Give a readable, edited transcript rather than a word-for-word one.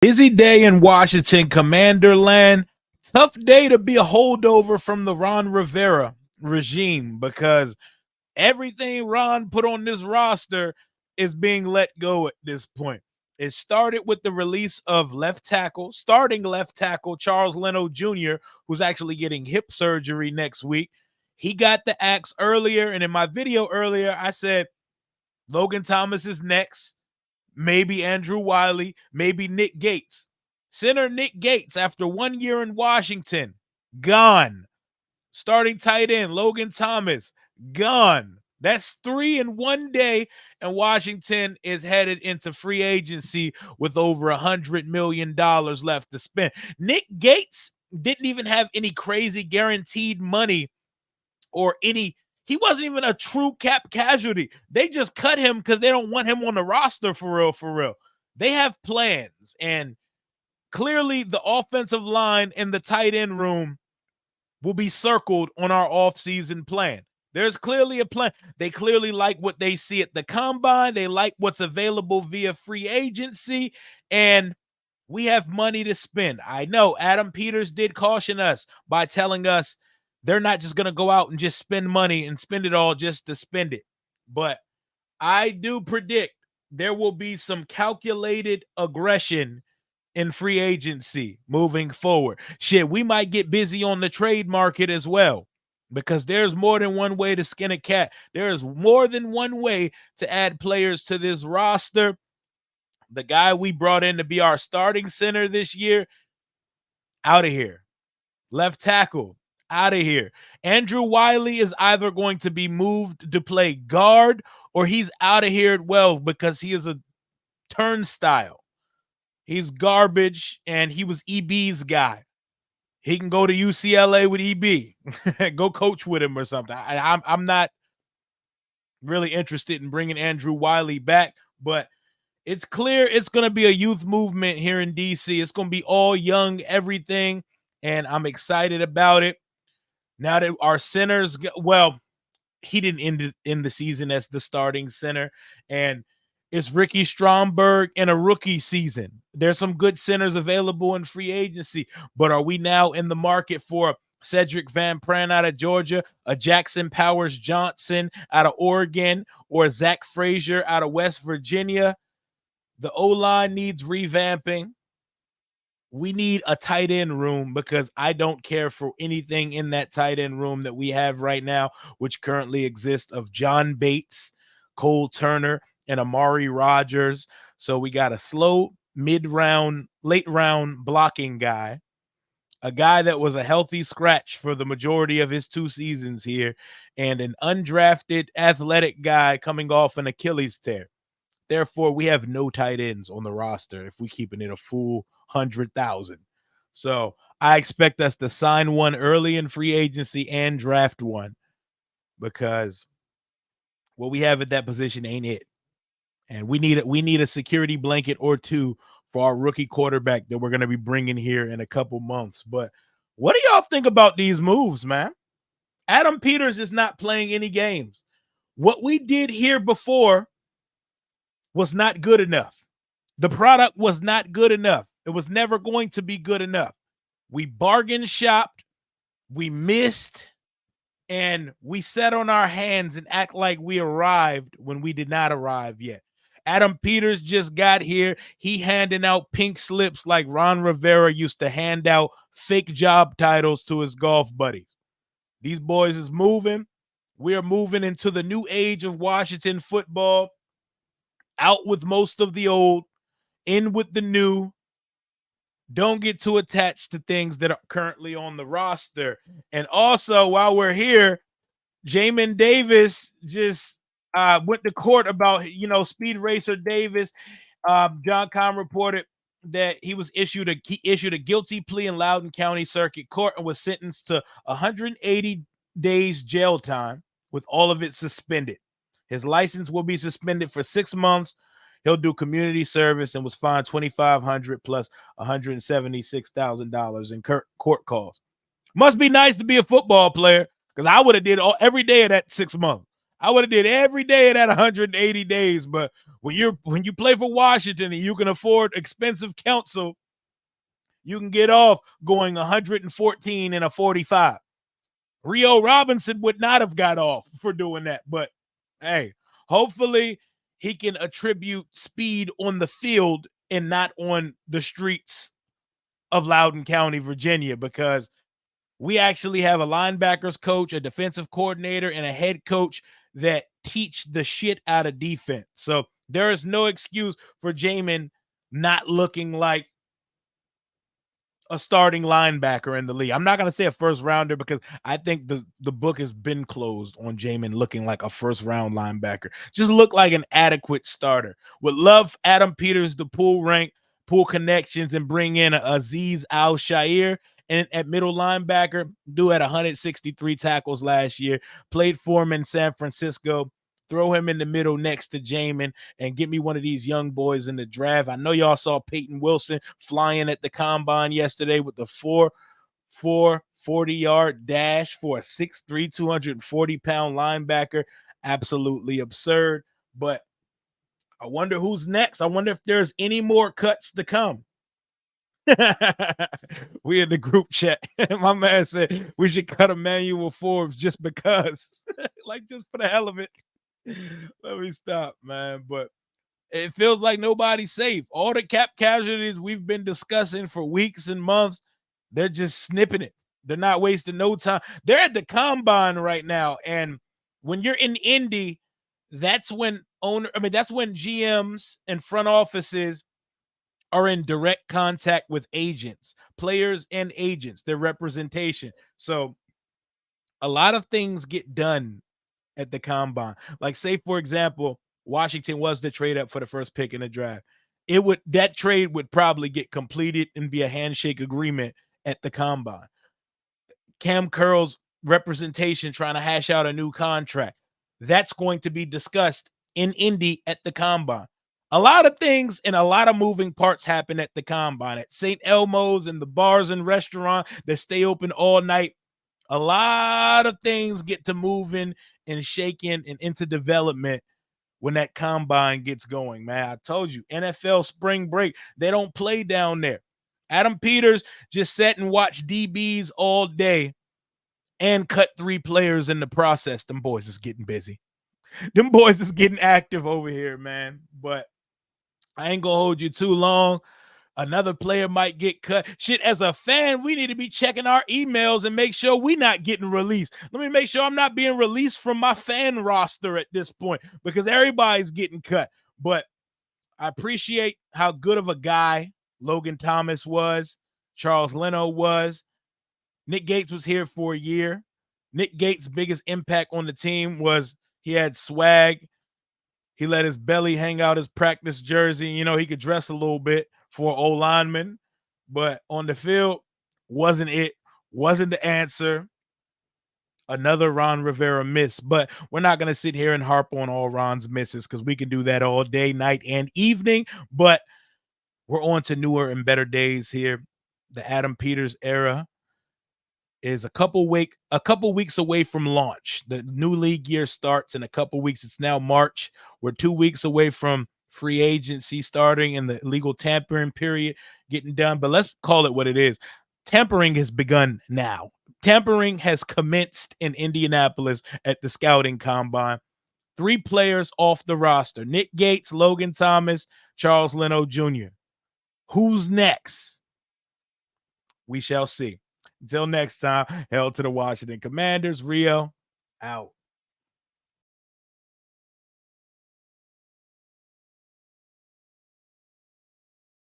Busy day in Washington, Commander Land. Tough day to be a holdover from the Ron Rivera regime because everything Ron put on this roster is being let go at this point. It started with the release of starting left tackle Charles Leno Jr., who's actually getting hip surgery next week. He got the axe earlier, and in my video earlier, I said Logan Thomas is next. Maybe Andrew Wiley, maybe Nick Gates. Center Nick Gates, after 1 year in Washington, gone. Starting tight end Logan Thomas, gone. That's 3 in 1 day, and Washington is headed into free agency with over $100 million left to spend. Nick Gates didn't even have any crazy guaranteed money or he wasn't even a true cap casualty. They just cut him because they don't want him on the roster for real, for real. They have plans, and clearly the offensive line and the tight end room will be circled on our offseason plan. There's clearly a plan. They clearly like what they see at the combine. They like what's available via free agency, and we have money to spend. I know Adam Peters did caution us by telling us they're not just going to go out and just spend money and spend it all just to spend it. But I do predict there will be some calculated aggression in free agency moving forward. Shit, we might get busy on the trade market as well, because there's more than one way to skin a cat. There is more than one way to add players to this roster. The guy we brought in to be our starting center this year, out of here. Left tackle, out of here. Andrew Wiley is either going to be moved to play guard or he's out of here as well, because he is a turnstile. He's garbage, and he was EB's guy. He can go to UCLA with EB. Go coach with him or something. I'm not really interested in bringing Andrew Wiley back, but it's clear it's going to be a youth movement here in D.C. It's going to be all young everything, and I'm excited about it. Now that our centers, he didn't end the season as the starting center, and it's Ricky Stromberg in a rookie season. There's some good centers available in free agency, but are we now in the market for Cedric Van Pran out of Georgia, a Jackson Powers Johnson out of Oregon, or Zach Frazier out of West Virginia? The O-line needs revamping. We need a tight end room, because I don't care for anything in that tight end room that we have right now, which currently exists of John Bates, Cole Turner, and Amari Rogers. So we got a slow mid-round, late-round blocking guy, a guy that was a healthy scratch for the majority of his 2 seasons here, and an undrafted athletic guy coming off an Achilles tear. Therefore, we have no tight ends on the roster if we keeping it a full 100,000. So I expect us to sign one early in free agency and draft one, because what we have at that position ain't it. And we need a security blanket or two for our rookie quarterback that we're going to be bringing here in a couple months. But what do y'all think about these moves, man? Adam Peters is not playing any games. What we did here before was not good enough. The product was not good enough. It was never going to be good enough. We bargain shopped, we missed, and we sat on our hands and act like we arrived when we did not arrive yet. Adam Peters just got here. He handing out pink slips like Ron Rivera used to hand out fake job titles to his golf buddies. These boys is moving. We are moving into the new age of Washington football. Out with most of the old, in with the new. Don't get too attached to things that are currently on the roster. And also, while we're here, Jamin Davis just went to court about, Speed Racer Davis. John Kahn reported that he issued a guilty plea in Loudoun County Circuit Court and was sentenced to 180 days jail time, with all of it suspended. His license will be suspended for 6 months. He'll do community service and was fined $2,500 plus $176,000 in court costs. Must be nice to be a football player, because I would have did every day of that 6 months. I would have did every day of that 180 days. But when you play for Washington and you can afford expensive counsel, you can get off going 114 and a 45. Rio Robinson would not have got off for doing that. But hey, hopefully he can attribute speed on the field and not on the streets of Loudoun County, Virginia, because we actually have a linebackers coach, a defensive coordinator, and a head coach that teach the shit out of defense. So there is no excuse for Jamin not looking like a starting linebacker in the league. I'm not going to say a first rounder because I think the book has been closed on Jamin looking like a first round linebacker. Just look like an adequate starter. Would love Adam Peters to pull rank, pull connections, and bring in Aziz Al-Shair and at middle linebacker. Do at 163 tackles last year. Played for him in San Francisco. Throw him in the middle next to Jamin and get me one of these young boys in the draft. I know y'all saw Peyton Wilson flying at the combine yesterday with the 40-yard dash for a 6'3", 240-pound linebacker. Absolutely absurd. But I wonder who's next. I wonder if there's any more cuts to come. We in the group chat. My man said we should cut Emmanuel Forbes just because. Like, just for the hell of it. Let me stop, man. But it feels like nobody's safe. All the cap casualties we've been discussing for weeks and months, they're just snipping it. They're not wasting no time. They're at the combine right now. And when you're in Indy, that's when that's when GMs and front offices are in direct contact with agents, players and agents, their representation. So a lot of things get done at the combine. Like, say, for example, Washington was to trade up for the first pick in the draft. That trade would probably get completed and be a handshake agreement at the combine. Cam Curl's representation trying to hash out a new contract. That's going to be discussed in Indy at the combine. A lot of things and a lot of moving parts happen at the combine. At St. Elmo's and the bars and restaurant that stay open all night, a lot of things get to moving and shaking and into development when that combine gets going, man. I told you, NFL spring break, they don't play down there. Adam Peters just sat and watched DBs all day and cut 3 players in the process. Them boys is getting busy. Them boys is getting active over here, man. But I ain't gonna hold you too long. Another player might get cut. Shit, as a fan, we need to be checking our emails and make sure we're not getting released. Let me make sure I'm not being released from my fan roster at this point because everybody's getting cut. But I appreciate how good of a guy Logan Thomas was, Charles Leno was. Nick Gates was here for a year. Nick Gates' biggest impact on the team was he had swag. He let his belly hang out his practice jersey. You know, he could dress a little bit for an old lineman, but on the field, wasn't it, wasn't the answer. Another Ron Rivera miss, but we're not going to sit here and harp on all Ron's misses because we can do that all day, night, and evening, but we're on to newer and better days here. The Adam Peters era is a couple weeks away from launch. The new league year starts in a couple weeks. It's now March. We're 2 weeks away from free agency starting and the legal tampering period getting done. But let's call it what it is. Tampering has begun now. Tampering has commenced in Indianapolis at the scouting combine. 3 players off the roster: Nick Gates, Logan Thomas, Charles Leno Jr. Who's next? We shall see. Until next time, hell to the Washington Commanders. Rio out.